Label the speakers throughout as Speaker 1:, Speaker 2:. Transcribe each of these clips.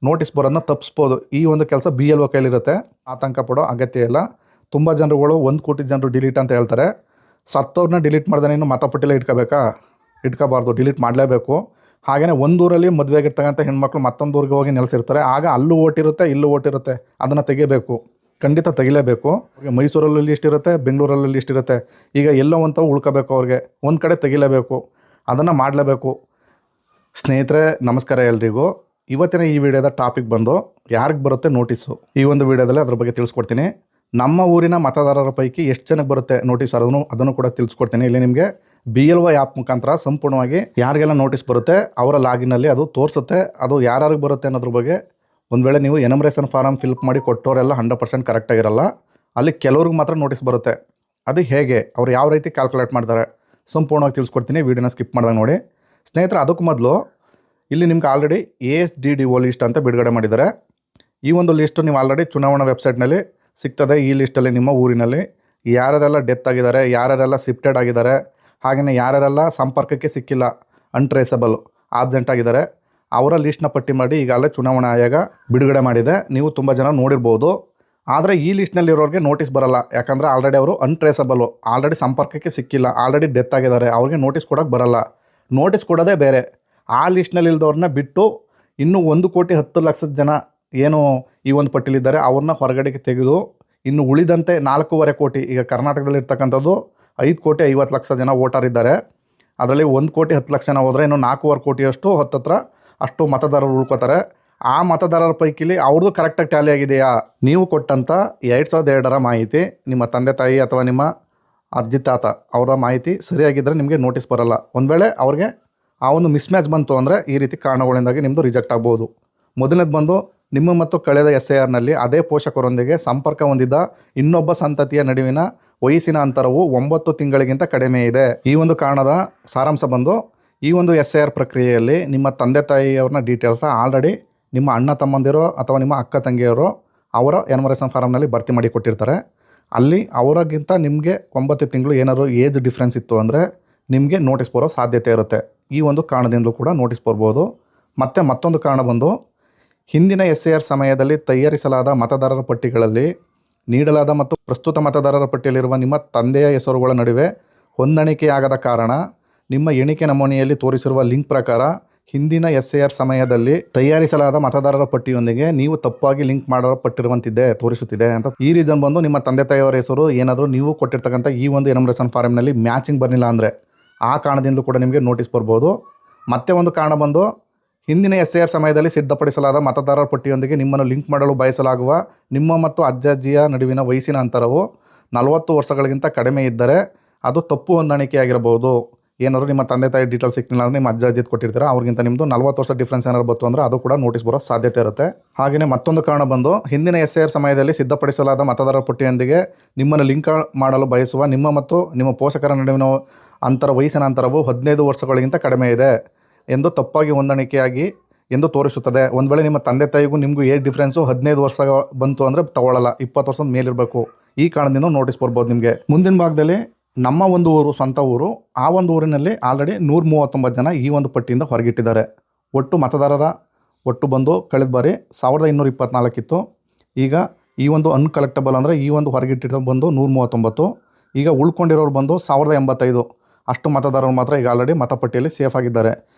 Speaker 1: Notice ಬರೋದನ್ನ ತಪ್ಪಿಸ್ಬೋದು. ಈ ಒಂದು ಕೆಲಸ BLO ಕೈಲಿರುತ್ತೆ. ಆತಂಕ ಪಡೋ ಅಗತ್ಯ ಇಲ್ಲ. ತುಂಬ ಜನರುಗಳು 1 ಕೋಟಿ ಜನರು ಡಿಲೀಟ್ ಅಂತ ಹೇಳ್ತಾರೆ. ಸತ್ತವ್ರನ್ನ ಡಿಲೀಟ್ ಮಾಡ್ದೆ ಇನ್ನು ಮತಪಟ್ಟಿಲೇ ಇಟ್ಕೋಬೇಕಾ? ಇಟ್ಕೋಬಾರ್ದು, ಡಿಲೀಟ್ ಮಾಡಲೇಬೇಕು. ಹಾಗೆಯೇ ಒಂದೂರಲ್ಲಿ ಮದುವೆ ಆಗಿರ್ತಕ್ಕಂಥ ಹೆಣ್ಮಕ್ಳು ಮತ್ತೊಂದು ಊರಿಗೆ ಹೋಗಿ ನೆಲೆಸಿರ್ತಾರೆ. ಆಗ ಅಲ್ಲೂ ಓಟಿರುತ್ತೆ, ಇಲ್ಲೂ ಓಟಿರುತ್ತೆ, ಅದನ್ನು ತೆಗಿಬೇಕು, ಖಂಡಿತ ತೆಗಿಲೇಬೇಕು. ಮೈಸೂರಲ್ಲಿ ಲಿಸ್ಟ್ ಇರುತ್ತೆ, ಬೆಂಗಳೂರಲ್ಲಿ ಲಿಸ್ಟ್ ಇರುತ್ತೆ. ಈಗ ಎಲ್ಲೋ ಅಂತ ಉಳ್ಕೋಬೇಕು, ಅವ್ರಿಗೆ ಒಂದು ಕಡೆ ತೆಗಿಲೇಬೇಕು, ಅದನ್ನು ಮಾಡಲೇಬೇಕು. ಸ್ನೇಹಿತರೆ ನಮಸ್ಕಾರ ಎಲ್ರಿಗೂ. ಇವತ್ತಿನ ಈ ವಿಡಿಯೋದ ಟಾಪಿಕ್ ಬಂದು ಯಾರಿಗೆ ಬರುತ್ತೆ ನೋಟಿಸು. ಈ ಒಂದು ವಿಡಿಯೋದಲ್ಲಿ ಅದ್ರ ಬಗ್ಗೆ ತಿಳಿಸ್ಕೊಡ್ತೀನಿ. ನಮ್ಮ ಊರಿನ ಮತದಾರರ ಪೈಕಿ ಎಷ್ಟು ಜನಕ್ಕೆ ಬರುತ್ತೆ ನೋಟಿಸ್ ಅದನ್ನು ಕೂಡ ತಿಳಿಸ್ಕೊಡ್ತೀನಿ. ಇಲ್ಲಿ ನಿಮಗೆ BLO ಆ್ಯಪ್ ಮುಖಾಂತರ ಸಂಪೂರ್ಣವಾಗಿ ಯಾರಿಗೆಲ್ಲ ನೋಟಿಸ್ ಬರುತ್ತೆ ಅವರ ಲಾಗಿನಲ್ಲಿ ಅದು ತೋರಿಸುತ್ತೆ. ಅದು ಯಾರಿಗೆ ಬರುತ್ತೆ ಅನ್ನೋದ್ರ ಬಗ್ಗೆ ಒಂದು ವೇಳೆ ನೀವು ಎನಮರೇಷನ್ ಫಾರಮ್ ಫಿಲ್ಪ್ ಮಾಡಿ ಕೊಟ್ಟವರೆಲ್ಲ 100% ಕರೆಕ್ಟಾಗಿರಲ್ಲ. ಅಲ್ಲಿ ಕೆಲವ್ರಿಗೆ ಮಾತ್ರ ನೋಟಿಸ್ ಬರುತ್ತೆ. ಅದು ಹೇಗೆ, ಅವ್ರು ಯಾವ ರೀತಿ ಕ್ಯಾಲ್ಕುಲೇಟ್ ಮಾಡ್ತಾರೆ ಸಂಪೂರ್ಣವಾಗಿ ತಿಳಿಸ್ಕೊಡ್ತೀನಿ. ವೀಡಿಯೋನ ಸ್ಕಿಪ್ ಮಾಡ್ದಂಗೆ ನೋಡಿ. ಸ್ನೇಹಿತರೆ ಅದಕ್ಕೂ ಮೊದಲು ಇಲ್ಲಿ ನಿಮ್ಗೆ ಆಲ್ರೆಡಿ ASDDO ಲಿಸ್ಟ್ ಅಂತ ಬಿಡುಗಡೆ ಮಾಡಿದ್ದಾರೆ. ಈ ಒಂದು ಲಿಸ್ಟು ನೀವು ಆಲ್ರೆಡಿ ಚುನಾವಣಾ ವೆಬ್ಸೈಟ್ನಲ್ಲಿ ಸಿಗ್ತದೆ. ಈ ಲಿಸ್ಟಲ್ಲಿ ನಿಮ್ಮ ಊರಿನಲ್ಲಿ ಯಾರ್ಯಾರೆಲ್ಲ ಡೆತ್ ಆಗಿದ್ದಾರೆ, ಯಾರ್ಯಾರೆಲ್ಲ ಶಿಫ್ಟೆಡ್ ಆಗಿದ್ದಾರೆ, ಹಾಗೆಯೇ ಯಾರ್ಯಾರೆಲ್ಲ ಸಂಪರ್ಕಕ್ಕೆ ಸಿಕ್ಕಿಲ್ಲ, ಅನ್ಟ್ರೇಸಬಲ್, ಆಬ್ಸೆಂಟ್ ಆಗಿದ್ದಾರೆ, ಅವರ ಲಿಸ್ಟ್ನ ಪಟ್ಟಿ ಮಾಡಿ ಈಗಾಗಲೇ ಚುನಾವಣಾ ಆಯೋಗ ಬಿಡುಗಡೆ ಮಾಡಿದೆ. ನೀವು ತುಂಬ ಜನ ನೋಡಿರ್ಬೋದು. ಆದರೆ ಈ ಲಿಸ್ಟ್ನಲ್ಲಿರೋರಿಗೆ ನೋಟಿಸ್ ಬರಲ್ಲ. ಯಾಕಂದರೆ ಆಲ್ರೆಡಿ ಅವರು ಅನ್ಟ್ರೇಸಬಲ್ಲು, ಆಲ್ರೆಡಿ ಸಂಪರ್ಕಕ್ಕೆ ಸಿಕ್ಕಿಲ್ಲ, ಆಲ್ರೆಡಿ ಡೆತ್ ಆಗಿದ್ದಾರೆ, ಅವ್ರಿಗೆ ನೋಟಿಸ್ ಕೊಡೋಕ್ಕೆ ಬರಲ್ಲ. ನೋಟಿಸ್ ಕೊಡೋದೇ ಬೇರೆ. ಆ ಲಿಸ್ಟ್ನಲ್ಲಿ ಇಲ್ದವ್ರನ್ನ ಬಿಟ್ಟು ಇನ್ನೂ 1,10,00,000 ಜನ ಏನು ಈ ಒಂದು ಪಟ್ಟಿಲಿದ್ದಾರೆ ಅವ್ರನ್ನ ಹೊರಗಡೆಗೆ ತೆಗೆದು ಇನ್ನು ಉಳಿದಂತೆ 4.25 ಕೋಟಿ, ಈಗ ಕರ್ನಾಟಕದಲ್ಲಿ ಇರ್ತಕ್ಕಂಥದ್ದು 5,50,00,000 ಜನ ವೋಟರ್ ಇದ್ದಾರೆ. ಅದರಲ್ಲಿ 1,10,00,000 ಜನ ಹೋದರೆ ಇನ್ನು 4.25 ಕೋಟಿಯಷ್ಟು ಹತ್ತತ್ರ ಅಷ್ಟು ಮತದಾರರು ಉಳ್ಕೋತಾರೆ. ಆ ಮತದಾರರ ಪೈಕಿಲಿ ಅವ್ರದ್ದು ಕರೆಕ್ಟಾಗಿ ಟ್ಯಾಲಿ ಆಗಿದೆಯಾ? ನೀವು ಕೊಟ್ಟಂಥ 2002ರ ಮಾಹಿತಿ, ನಿಮ್ಮ ತಂದೆ ತಾಯಿ ಅಥವಾ ನಿಮ್ಮ ಅಜ್ಜಿ ತಾತ ಅವರ ಮಾಹಿತಿ ಸರಿಯಾಗಿದ್ದರೆ ನಿಮಗೆ ನೋಟಿಸ್ ಬರಲ್ಲ. ಒಂದು ವೇಳೆ ಅವ್ರಿಗೆ ಆ ಒಂದು ಮಿಸ್ಮ್ಯಾಚ್ ಬಂತು ಅಂದರೆ ಈ ರೀತಿ ಕಾರಣಗಳಿಂದಾಗಿ ನಿಮ್ಮದು ರಿಜೆಕ್ಟ್ ಆಗ್ಬೋದು. ಮೊದಲನೇದು ಬಂದು ನಿಮ್ಮ ಮತ್ತು ಕಳೆದ SIRನಲ್ಲಿ ಅದೇ ಪೋಷಕರೊಂದಿಗೆ ಸಂಪರ್ಕ ಹೊಂದಿದ್ದ ಇನ್ನೊಬ್ಬ ಸಂತತಿಯ ನಡುವಿನ ವಯಸ್ಸಿನ ಅಂತರವು 9 ತಿಂಗಳಿಗಿಂತ ಕಡಿಮೆ ಇದೆ. ಈ ಒಂದು ಕಾರಣದ ಸಾರಾಂಶ ಬಂದು ಈ ಒಂದು SIR ಪ್ರಕ್ರಿಯೆಯಲ್ಲಿ ನಿಮ್ಮ ತಂದೆ ತಾಯಿಯವ್ರನ್ನ ಡೀಟೇಲ್ಸ ಆಲ್ರೆಡಿ ನಿಮ್ಮ ಅಣ್ಣ ತಮ್ಮಂದಿರೋ ಅಥವಾ ನಿಮ್ಮ ಅಕ್ಕ ತಂಗಿಯವರು ಅವರ ಎನ್ಯುಮರೇಷನ್ ಫಾರಮ್ನಲ್ಲಿ ಭರ್ತಿ ಮಾಡಿ ಕೊಟ್ಟಿರ್ತಾರೆ. ಅಲ್ಲಿ ಅವರಿಗಿಂತ ನಿಮಗೆ 9 ತಿಂಗಳು ಏನಾದರೂ ಏಜ್ ಡಿಫ್ರೆನ್ಸ್ ಇತ್ತು ಅಂದರೆ ನಿಮಗೆ ನೋಟಿಸ್ ಬರೋ ಸಾಧ್ಯತೆ ಇರುತ್ತೆ. ಈ ಒಂದು ಕಾರಣದಿಂದಲೂ ಕೂಡ ನೋಟಿಸ್ ಬರ್ಬೋದು. ಮತ್ತು ಮತ್ತೊಂದು ಕಾರಣ ಬಂದು ಹಿಂದಿನ SIR ಸಮಯದಲ್ಲಿ ತಯಾರಿಸಲಾದ ಮತದಾರರ ಪಟ್ಟಿಗಳಲ್ಲಿ ನೀಡಲಾದ ಮತ್ತು ಪ್ರಸ್ತುತ ಮತದಾರರ ಪಟ್ಟಿಯಲ್ಲಿರುವ ನಿಮ್ಮ ತಂದೆಯ ಹೆಸರುಗಳ ನಡುವೆ ಹೊಂದಾಣಿಕೆಯಾಗದ ಕಾರಣ ನಿಮ್ಮ ಎಣಿಕೆ ನಮೂನೆಯಲ್ಲಿ ತೋರಿಸಿರುವ ಲಿಂಕ್ ಪ್ರಕಾರ ಹಿಂದಿನ SIR ಸಮಯದಲ್ಲಿ ತಯಾರಿಸಲಾದ ಮತದಾರರ ಪಟ್ಟಿಯೊಂದಿಗೆ ನೀವು ತಪ್ಪಾಗಿ ಲಿಂಕ್ ಮಾಡಲ್ಪಟ್ಟಿರುವಂತಿದೆ ತೋರಿಸುತ್ತಿದೆ ಅಂತ. ಈ ರೀಸನ್ ಬಂದು ನಿಮ್ಮ ತಂದೆ ತಾಯಿಯವರ ಹೆಸರು ಏನಾದರೂ ನೀವು ಕೊಟ್ಟಿರ್ತಕ್ಕಂಥ ಈ ಒಂದು ಎನಮರೇಷನ್ ಫಾರಮ್ನಲ್ಲಿ ಮ್ಯಾಚಿಂಗ್ ಬರಲಿಲ್ಲ ಅಂದರೆ ಆ ಕಾರಣದಿಂದಲೂ ಕೂಡ ನಿಮಗೆ ನೋಟಿಸ್ ಬರ್ಬೋದು. ಮತ್ತೆ ಒಂದು ಕಾರಣ ಬಂದು ಹಿಂದಿನ SIR ಸಮಯದಲ್ಲಿ ಸಿದ್ಧಪಡಿಸಲಾದ ಮತದಾರರ ಪಟ್ಟಿಯೊಂದಿಗೆ ನಿಮ್ಮನ್ನು ಲಿಂಕ್ ಮಾಡಲು ಬಯಸಲಾಗುವ ನಿಮ್ಮ ಮತ್ತು ಅಜ್ಜಿಯ ನಡುವಿನ ವಯಸ್ಸಿನ ಅಂತರವು 40 ವರ್ಷಗಳಿಗಿಂತ ಕಡಿಮೆ ಇದ್ದರೆ ಅದು ತಪ್ಪು ಹೊಂದಾಣಿಕೆಯಾಗಿರಬಹುದು. ಏನಾದರೂ ನಿಮ್ಮ ತಂದೆ ತಾಯಿ ಡೀಟೇಲ್ಸ್ ಸಿಕ್ಕಿಲ್ಲ ಅಂದರೆ ನಿಮ್ಮ ಅಜ್ಜಿದು ಕೊಟ್ಟಿರ್ತೀರ, ಅವ್ರಿಗಿಂತ ನಿಮ್ಮದು 40 ವರ್ಷ ಡಿಫ್ರೆನ್ಸ್ ಏನಾದ್ರು ಬಂತು ಅಂದರೆ ಅದು ಕೂಡ ನೋಟಿಸ್ ಬರೋ ಸಾಧ್ಯತೆ ಇರುತ್ತೆ. ಹಾಗೆಯೇ ಮತ್ತೊಂದು ಕಾರಣ ಬಂದು ಹಿಂದಿನ SIR ಸಮಯದಲ್ಲಿ ಸಿದ್ಧಪಡಿಸಲಾದ ಮತದಾರರ ಪಟ್ಟಿಯೊಂದಿಗೆ ನಿಮ್ಮನ್ನು ಲಿಂಕ್ ಮಾಡಲು ಬಯಸುವ ನಿಮ್ಮ ಮತ್ತು ನಿಮ್ಮ ಪೋಷಕರ ನಡುವಿನ ವಯಸ್ಸಿನ ಅಂತರವು 15 ವರ್ಷಗಳಿಗಿಂತ ಕಡಿಮೆ ಇದೆ ಎಂದು ತಪ್ಪಾಗಿ ಹೊಂದಾಣಿಕೆಯಾಗಿ ಎಂದು ತೋರಿಸುತ್ತದೆ. ಒಂದು ವೇಳೆ ನಿಮ್ಮ ತಂದೆ ತಾಯಿಗೂ ನಿಮಗೂ ಏಜ್ ಡಿಫ್ರೆನ್ಸು 15 ವರ್ಷ ಬಂತು ಅಂದರೆ ತಗೊಳ್ಳಲ್ಲ, 20 ವರ್ಷದ ಮೇಲಿರಬೇಕು. ಈ ಕಾರಣದಿಂದ ನೋಟಿಸ್ ಬರ್ಬೋದು ನಿಮಗೆ. ಮುಂದಿನ ಭಾಗದಲ್ಲಿ ನಮ್ಮ ಒಂದು ಊರು, ಸ್ವಂತ ಊರು, ಆ ಒಂದು ಊರಿನಲ್ಲಿ ಆಲ್ರೆಡಿ 139 ಜನ ಈ ಒಂದು ಪಟ್ಟಿಯಿಂದ ಹೊರಗಿಟ್ಟಿದ್ದಾರೆ. ಒಟ್ಟು ಮತದಾರರ ಒಟ್ಟು ಬಂದು ಕಳೆದ ಬಾರಿ 1224 ಇತ್ತು. ಈಗ ಈ ಒಂದು ಅನ್ಕಲೆಕ್ಟಬಲ್ ಅಂದರೆ ಈ ಒಂದು ಹೊರಗಿಟ್ಟಿರೋ ಬಂದು 139. ಈಗ ಉಳ್ಕೊಂಡಿರೋರು ಬಂದು 1085. ಅಷ್ಟು ಮತದಾರರು ಮಾತ್ರ ಈಗ ಆಲ್ರೆಡಿ ಮತಪಟ್ಟಿಯಲ್ಲಿ ಸೇಫ್ ಆಗಿದ್ದಾರೆ.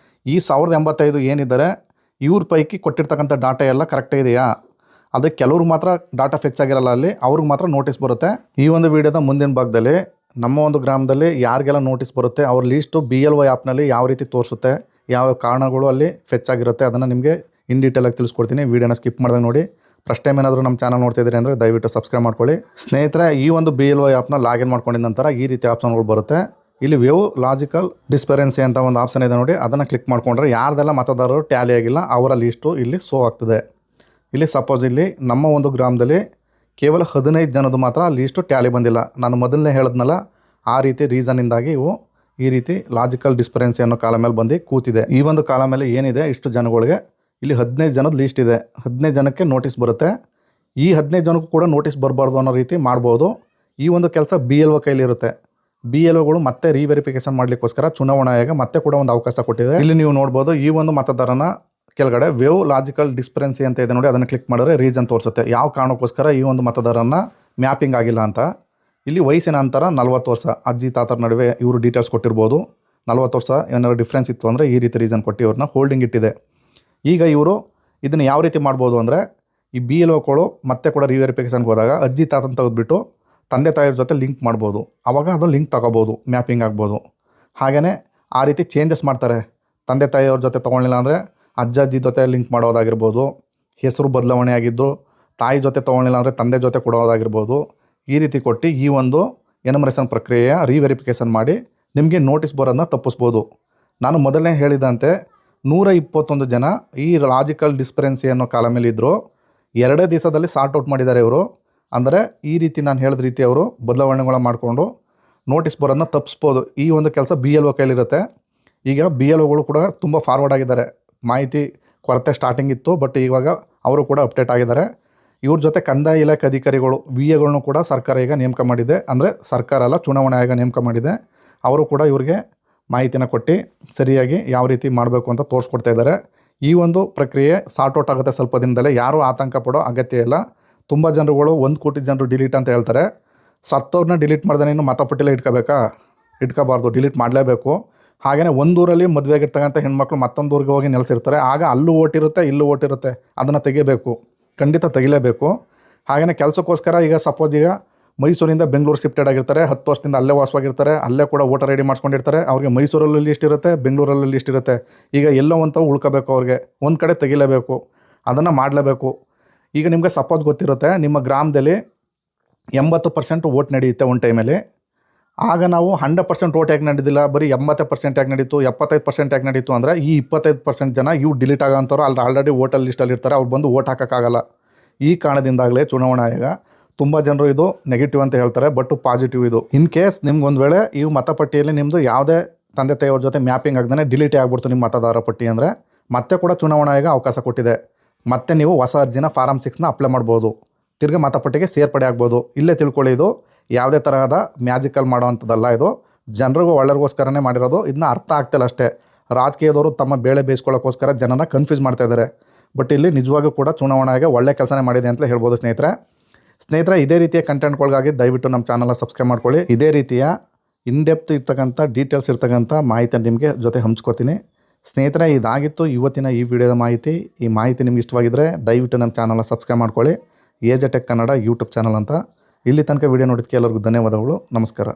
Speaker 1: ಈ 1085 ಏನಿದ್ದಾರೆ ಇವ್ರ ಪೈಕಿ ಕೊಟ್ಟಿರ್ತಕ್ಕಂಥ ಡಾಟಾ ಎಲ್ಲ ಕರೆಕ್ಟ್ ಇದೆಯಾ? ಅದಕ್ಕೆ ಕೆಲವ್ರು ಮಾತ್ರ ಡಾಟಾ ಫೆಚ್ ಆಗಿರಲ್ಲ, ಅಲ್ಲಿ ಅವ್ರಿಗೆ ಮಾತ್ರ ನೋಟಿಸ್ ಬರುತ್ತೆ. ಈ ಒಂದು ವಿಡಿಯೋದ ಮುಂದಿನ ಭಾಗದಲ್ಲಿ ನಮ್ಮ ಒಂದು ಗ್ರಾಮದಲ್ಲಿ ಯಾರಿಗೆಲ್ಲ ನೋಟಿಸ್ ಬರುತ್ತೆ ಅವ್ರ ಲೀಸ್ಟು BLO ಆ್ಯಪ್ನಲ್ಲಿ ಯಾವ ರೀತಿ ತೋರಿಸುತ್ತೆ, ಯಾವ ಕಾರಣಗಳು ಅಲ್ಲಿ ಫೆಚ್ ಆಗಿರುತ್ತೆ ಅದನ್ನು ನಿಮಗೆ ಇನ್ ಡೀಟೇಲಾಗಿ ತಿಳಿಸ್ಕೊಡ್ತೀನಿ. ವೀಡಿಯೋನ ಸ್ಕಿಪ್ ಮಾಡಿದಾಗ ನೋಡಿ. ಫಸ್ಟ್ ಟೈಮ್ ಏನಾದರೂ ನಮ್ಮ ಚಾನಲ್ ನೋಡ್ತಿದ್ದೀರಿ ಅಂದರೆ ದಯವಿಟ್ಟು ಸಬ್ಸ್ಕ್ರೈಬ್ ಮಾಡ್ಕೊಳ್ಳಿ. ಸ್ನೇಹಿತರೆ ಈ ಒಂದು BLO ಆ್ಯಪ್ನ ಲಾಗಿನ್ ಮಾಡ್ಕೊಂಡಿದ ನಂತರ ಈ ರೀತಿ ಆಪ್ಷನ್ಗಳು ಬರುತ್ತೆ. ಇಲ್ಲಿ ವ್ಯೂ ಲಾಜಿಕಲ್ ಡಿಸ್ಪರೆನ್ಸಿ ಅಂತ ಒಂದು ಆಪ್ಷನ್ ಇದೆ ನೋಡಿ, ಅದನ್ನು ಕ್ಲಿಕ್ ಮಾಡ್ಕೊಂಡ್ರೆ ಯಾರ್ದೆಲ್ಲ ಮತದಾರರು ಟ್ಯಾಲಿ ಆಗಿಲ್ಲ ಅವರ ಲೀಸ್ಟು ಇಲ್ಲಿ ಶೋ ಆಗ್ತದೆ. ಇಲ್ಲಿ ಸಪೋಸ್ ಇಲ್ಲಿ ನಮ್ಮ ಒಂದು ಗ್ರಾಮದಲ್ಲಿ ಕೇವಲ 15 ಜನದ್ದು ಮಾತ್ರ ಲೀಸ್ಟು ಟ್ಯಾಲಿ ಬಂದಿಲ್ಲ. ನಾನು ಮೊದಲನೇ ಹೇಳಿದ್ನಲ್ಲ, ಆ ರೀತಿ ರೀಸನ್ನಿಂದಾಗಿ ಇವು ಈ ರೀತಿ ಲಾಜಿಕಲ್ ಡಿಸ್ಪರೆನ್ಸಿ ಅನ್ನೋ ಕಾಲ ಮೇಲೆ ಬಂದು ಕೂತಿದೆ. ಈ ಒಂದು ಕಾಲ ಮೇಲೆ ಏನಿದೆ ಇಷ್ಟು ಜನಗಳಿಗೆ ಇಲ್ಲಿ 15 ಜನದ ಲೀಸ್ಟ್ ಇದೆ. 15 ಜನಕ್ಕೆ ನೋಟಿಸ್ ಬರುತ್ತೆ. ಈ 15 ಜನಕ್ಕೂ ಕೂಡ ನೋಟಿಸ್ ಬರಬಾರ್ದು ಅನ್ನೋ ರೀತಿ ಮಾಡ್ಬೋದು. ಈ ಒಂದು ಕೆಲಸ BLO ಕೈಲಿರುತ್ತೆ. BLOಗಳು ಮತ್ತೆ ರೀವೆರಿಫಿಕೇಶನ್ ಮಾಡಲಿಕ್ಕೋಸ್ಕರ ಚುನಾವಣಾ ಆಯೋಗ ಮತ್ತೆ ಕೂಡ ಒಂದು ಅವಕಾಶ ಕೊಟ್ಟಿದೆ. ಇಲ್ಲಿ ನೀವು ನೋಡ್ಬೋದು ಈ ಒಂದು ಮತದಾರನ ಕೆಳಗಡೆ ವೇವ್ ಲಾಜಿಕಲ್ ಡಿಸ್ಪರೆನ್ಸಿ ಅಂತ ಇದೆ ನೋಡಿ, ಅದನ್ನು ಕ್ಲಿಕ್ ಮಾಡಿದ್ರೆ ರೀಸನ್ ತೋರಿಸುತ್ತೆ ಯಾವ ಕಾರಣಕ್ಕೋಸ್ಕರ ಈ ಒಂದು ಮತದಾರನ ಮ್ಯಾಪಿಂಗ್ ಆಗಿಲ್ಲ ಅಂತ. ಇಲ್ಲಿ ವಯಸ್ಸಿನ ಅಂತರ 40 ವರ್ಷ, ಅಜ್ಜಿ ತಾತರ ನಡುವೆ ಇವರು ಡೀಟೇಲ್ಸ್ ಕೊಟ್ಟಿರ್ಬೋದು. 40 ವರ್ಷ ಏನಾದ್ರು ಡಿಫ್ರೆನ್ಸ್ ಇತ್ತು ಅಂದರೆ ಈ ರೀತಿ ರೀಸನ್ ಕೊಟ್ಟು ಇವ್ರನ್ನ ಹೋಲ್ಡಿಂಗ್ ಇಟ್ಟಿದೆ. ಈಗ ಇವರು ಇದನ್ನು ಯಾವ ರೀತಿ ಮಾಡ್ಬೋದು ಅಂದರೆ, ಈ BLOಗಳು ಮತ್ತೆ ಕೂಡ ರಿವೆರಿಫಿಕೇಷನ್ಗೆ ಹೋದಾಗ ಅಜ್ಜಿ ತಾತನ ತೆಗೆದುಬಿಟ್ಟು ತಂದೆ ತಾಯಿಯವ್ರ ಜೊತೆ ಲಿಂಕ್ ಮಾಡ್ಬೋದು. ಆವಾಗ ಅದು ಲಿಂಕ್ ತಗೋಬೋದು, ಮ್ಯಾಪಿಂಗ್ ಆಗ್ಬೋದು. ಹಾಗೆಯೇ ಆ ರೀತಿ ಚೇಂಜಸ್ ಮಾಡ್ತಾರೆ. ತಂದೆ ತಾಯಿಯವ್ರ ಜೊತೆ ತೊಗೊಳ್ಳಿಲ್ಲ ಅಂದರೆ ಅಜ್ಜಿ ಜೊತೆ ಲಿಂಕ್ ಮಾಡೋದಾಗಿರ್ಬೋದು. ಹೆಸರು ಬದಲಾವಣೆ ಆಗಿದ್ದು ತಾಯಿ ಜೊತೆ ತೊಗೊಳ್ಳಿಲ್ಲ ಅಂದರೆ ತಂದೆ ಜೊತೆ ಕೊಡೋದಾಗಿರ್ಬೋದು. ಈ ರೀತಿ ಕೊಟ್ಟು ಈ ಒಂದು ಎನುಮರೇಷನ್ ಪ್ರಕ್ರಿಯೆಯ ರಿವೆರಿಫಿಕೇಷನ್ ಮಾಡಿ ನಿಮಗೆ ನೋಟಿಸ್ ಬರೋದನ್ನ ತಪ್ಪಿಸ್ಬೋದು. ನಾನು ಮೊದಲನೇ ಹೇಳಿದಂತೆ 121 ಜನ ಈ ಲಾಜಿಕಲ್ ಡಿಸ್ಪರೆನ್ಸಿ ಅನ್ನೋ ಕಾಲಮಲ್ಲಿ ಇದ್ದರು. 2 ದಿವಸದಲ್ಲಿ ಸಾರ್ಟ್ ಔಟ್ ಮಾಡಿದ್ದಾರೆ ಇವರು. ಅಂದರೆ ಈ ರೀತಿ ನಾನು ಹೇಳಿದ ರೀತಿ ಅವರು ಬದಲಾವಣೆಗಳ ಮಾಡಿಕೊಂಡು ನೋಟಿಸ್ ಬರೋದನ್ನ ತಪ್ಪಿಸ್ಬೋದು. ಈ ಒಂದು ಕೆಲಸ BLO ಕೈಲಿರುತ್ತೆ. ಈಗ BLOಗಳು ಕೂಡ ತುಂಬ ಫಾರ್ವರ್ಡ್ ಆಗಿದ್ದಾರೆ. ಮಾಹಿತಿ ಕೊರತೆ ಸ್ಟಾರ್ಟಿಂಗ್ ಇತ್ತು, ಬಟ್ ಇವಾಗ ಅವರು ಕೂಡ ಅಪ್ಡೇಟ್ ಆಗಿದ್ದಾರೆ. ಇವ್ರ ಜೊತೆ ಕಂದಾಯ ಇಲಾಖೆ ಅಧಿಕಾರಿಗಳು VAಗಳನ್ನು ಕೂಡ ಸರ್ಕಾರ ಈಗ ನೇಮಕ ಮಾಡಿದೆ. ಅಂದರೆ ಸರ್ಕಾರ ಅಲ್ಲ, ಚುನಾವಣಾ ಆಯೋಗ ನೇಮಕ ಮಾಡಿದೆ. ಅವರು ಕೂಡ ಇವ್ರಿಗೆ ಮಾಹಿತಿನ ಕೊಟ್ಟು ಸರಿಯಾಗಿ ಯಾವ ರೀತಿ ಮಾಡಬೇಕು ಅಂತ ತೋರಿಸ್ಕೊಡ್ತಾ ಇದ್ದಾರೆ. ಈ ಒಂದು ಪ್ರಕ್ರಿಯೆ ಸಾರ್ಟ್ ಔಟ್ ಆಗುತ್ತೆ ಸ್ವಲ್ಪ ದಿನದಲ್ಲೇ. ಯಾರೂ ಆತಂಕ ಪಡೋ ಅಗತ್ಯ ಇಲ್ಲ. ತುಂಬ ಜನರುಗಳು 1 ಕೋಟಿ ಜನರು ಡಿಲೀಟ್ ಅಂತ ಹೇಳ್ತಾರೆ. ಸತ್ತವ್ರನ್ನ ಡಿಲೀಟ್ ಮಾಡ್ದೆ ಇನ್ನು ಮತಪಟ್ಟಿಲೇ ಇಟ್ಕೋಬಾರ್ದು, ಡಿಲೀಟ್ ಮಾಡಲೇಬೇಕು. ಹಾಗೆಯೇ ಒಂದೂರಲ್ಲಿ ಮದುವೆ ಆಗಿರ್ತಕ್ಕಂಥ ಹೆಣ್ಮಕ್ಳು ಮತ್ತೊಂದು ಊರಿಗೆ ಹೋಗಿ ನೆಲೆಸಿರ್ತಾರೆ. ಆಗ ಅಲ್ಲೂ ಓಟಿರುತ್ತೆ, ಇಲ್ಲೂ ಓಟಿರುತ್ತೆ. ಅದನ್ನು ತೆಗಿಬೇಕು, ಖಂಡಿತ ತೆಗಿಲೇಬೇಕು. ಹಾಗೆಯೇ ಕೆಲಸಕ್ಕೋಸ್ಕರ ಈಗ ಸಪೋಸ್ ಈಗ ಮೈಸೂರಿಂದ ಬೆಂಗಳೂರು ಶಿಫ್ಟೆಡ್ ಆಗಿರ್ತಾರೆ, 10 ವರ್ಷದಿಂದ ಅಲ್ಲೇ ವಾಸವಾಗಿರ್ತಾರೆ, ಅಲ್ಲೇ ಕೂಡ ವೋಟರ್ ಐ ಡಿ ಮಾಡಿಸ್ಕೊಂಡಿರ್ತಾರೆ. ಅವ್ರಿಗೆ ಮೈಸೂರಲ್ಲಿ ಲಿಸ್ಟ್ ಇರುತ್ತೆ, ಬೆಂಗಳೂರಲ್ಲಿ ಲಿಸ್ಟ್ ಇರುತ್ತೆ. ಈಗ ಎಲ್ಲೋ ಒಂದು ಉಳ್ಕೋಬೇಕು, ಅವ್ರಿಗೆ ಒಂದು ಕಡೆ ತೆಗಿಲೇಬೇಕು, ಅದನ್ನು ಮಾಡಲೇಬೇಕು. ಈಗ ನಿಮಗೆ ಸಪೋಸ್ ಗೊತ್ತಿರುತ್ತೆ, ನಿಮ್ಮ ಗ್ರಾಮದಲ್ಲಿ 80% ವೋಟ್ ನಡೆಯುತ್ತೆ ಒಂದು ಟೈಮಲ್ಲಿ. ಆಗ ನಾವು 100% ವೋಟ್ ಯಾಕೆ ನಡೆದಿಲ್ಲ, ಬರೀ 80% ಯಾಕೆ ನಡೀತು, 75% ಯಾಕೆ ನಡೀತು ಅಂದರೆ, ಈ 25% ಜನ ಇವು ಡಿಲೀಟ್ ಆಗೋಂಥವ್ರು ಆಲ್ರೆಡಿ ವೋಟರ್ ಲಿಸ್ಟಲ್ಲಿ ಇರ್ತಾರೆ. ಅವ್ರು ಬಂದು ವೋಟ್ ಹಾಕೋಕ್ಕಾಗಲ್ಲ. ಈ ಕಾರಣದಿಂದಾಗಲೇ ಚುನಾವಣಾ ಆಯೋಗ ತುಂಬ ಜನರು ಇದು ನೆಗೆಟಿವ್ ಅಂತ ಹೇಳ್ತಾರೆ, ಬಟ್ ಪಾಸಿಟಿವ್ ಇದು. ಇನ್ ಕೇಸ್ ನಿಮ್ಗೆ ಒಂದು ವೇಳೆ ಈ ಮತಪಟ್ಟಿಯಲ್ಲಿ ನಿಮ್ಮದು ಯಾವುದೇ ತಂದೆ ತಾಯಿಯವ್ರ ಜೊತೆ ಮ್ಯಾಪಿಂಗ್ ಆಗದೇ ಡಿಲೀಟೇ ಆಗ್ಬಿಡ್ತು ನಿಮ್ಮ ಮತದಾರ ಪಟ್ಟಿ ಅಂದರೆ, ಮತ್ತೆ ಕೂಡ ಚುನಾವಣಾ ಆಯೋಗ ಅವಕಾಶ ಕೊಟ್ಟಿದೆ. ಮತ್ತೆ ನೀವು ಹೊಸ ಅರ್ಜಿನ ಫಾರಮ್ 6ನ ಅಪ್ಲೈ ಮಾಡ್ಬೋದು, ತಿರ್ಗಿ ಮತಪಟ್ಟಿಗೆ ಸೇರ್ಪಡೆ ಆಗ್ಬೋದು. ಇಲ್ಲೇ ತಿಳ್ಕೊಳ್ಳಿ, ಇದು ಯಾವುದೇ ತರಹದ ಮ್ಯಾಜಿಕಲ್ ಮಾಡೋವಂಥದ್ದಲ್ಲ. ಇದು ಜನರಿಗೂ ಒಳ್ಳೆಯರಿಗೋಸ್ಕರನೇ ಮಾಡಿರೋದು. ಇದನ್ನ ಅರ್ಥ ಆಗ್ತಿಲ್ಲ ಅಷ್ಟೇ. ರಾಜಕೀಯದವರು ತಮ್ಮ ಬೇಳೆ ಬೇಯಿಸ್ಕೊಳ್ಳೋಕ್ಕೋಸ್ಕರ ಜನನ ಕನ್ಫ್ಯೂಸ್ ಮಾಡ್ತಾ ಇದ್ದಾರೆ. ಬಟ್ ಇಲ್ಲಿ ನಿಜವಾಗೂ ಕೂಡ ಚುನಾವಣಾ ಆಯೋಗ ಒಳ್ಳೆ ಕೆಲಸನೇ ಮಾಡಿದೆ ಅಂತಲೇ ಹೇಳ್ಬೋದು ಸ್ನೇಹಿತರೆ. ಇದೇ ರೀತಿಯ ಕಂಟೆಂಟ್ಗಳಿಗಾಗಿ ದಯವಿಟ್ಟು ನಮ್ಮ ಚಾನಲ್ನ ಸಬ್ಸ್ಕ್ರೈಬ್ ಮಾಡ್ಕೊಳ್ಳಿ. ಇದೇ ರೀತಿಯ ಇನ್ಡೆಪ್ತ್ ಇರ್ತಕ್ಕಂಥ ಡೀಟೇಲ್ಸ್ ಇರ್ತಕ್ಕಂಥ ಮಾಹಿತಿ ನಿಮಗೆ ಜೊತೆ ಹಂಚ್ಕೋತೀನಿ. ಸ್ನೇಹಿತರೆ, ಇದಾಗಿತ್ತು ಇವತ್ತಿನ ಈ ವಿಡಿಯೋದ ಮಾಹಿತಿ. ಈ ಮಾಹಿತಿ ನಿಮ್ಗೆ ಇಷ್ಟವಾಗಿದ್ದರೆ ದಯವಿಟ್ಟು ನಮ್ಮ ಚಾನಲ್ನ ಸಬ್ಸ್ಕ್ರೈಬ್ ಮಾಡ್ಕೊಳ್ಳಿ. AJ Tech Kannada YouTube channel ಅಂತ. ಇಲ್ಲಿ ತನಕ ವಿಡಿಯೋ ನೋಡಿದ್ದಕ್ಕೆ ಎಲ್ಲರಿಗೂ ಧನ್ಯವಾದಗಳು. ನಮಸ್ಕಾರ.